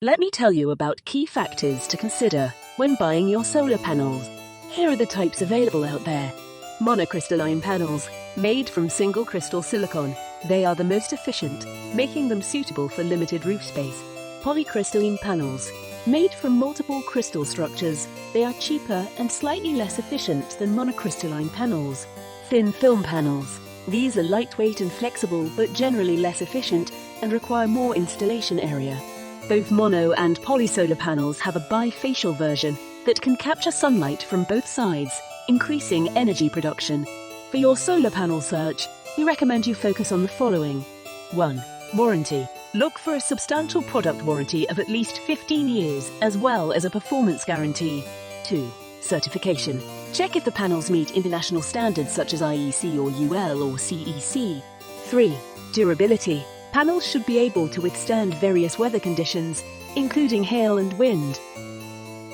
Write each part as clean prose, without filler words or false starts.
Let me tell you about key factors to consider when buying your solar panels. Here are the types available out there. Monocrystalline panels, made from single crystal silicon. They are the most efficient, making them suitable for limited roof space. Polycrystalline panels, made from multiple crystal structures. They are cheaper and slightly less efficient than monocrystalline panels. Thin film panels. These are lightweight and flexible, but generally less efficient and require more installation area. Both mono and polysolar panels have a bifacial version that can capture sunlight from both sides, increasing energy production. For your solar panel search, we recommend you focus on the following. 1. Warranty. Look for a substantial product warranty of at least 15 years, as well as a performance guarantee. 2. Certification. Check if the panels meet international standards such as IEC or UL or CEC. 3. Durability. Panels should be able to withstand various weather conditions, including hail and wind.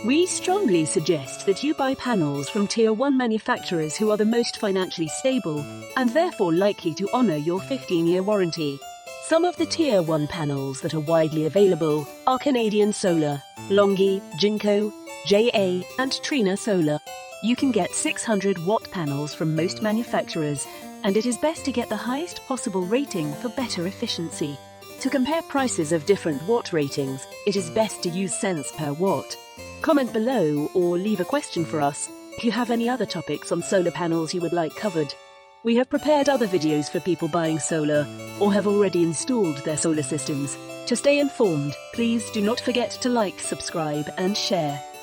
We strongly suggest that you buy panels from Tier 1 manufacturers who are the most financially stable and therefore likely to honor your 15-year warranty. Some of the Tier 1 panels that are widely available are Canadian Solar, LONGi, Jinko, JA, and Trina Solar. You can get 600-watt panels from most manufacturers, and it is best to get the highest possible rating for better efficiency. To compare prices of different watt ratings, it is best to use cents per watt. Comment below or leave a question for us if you have any other topics on solar panels you would like covered. We have prepared other videos for people buying solar or have already installed their solar systems. To stay informed, please do not forget to like, subscribe, and share.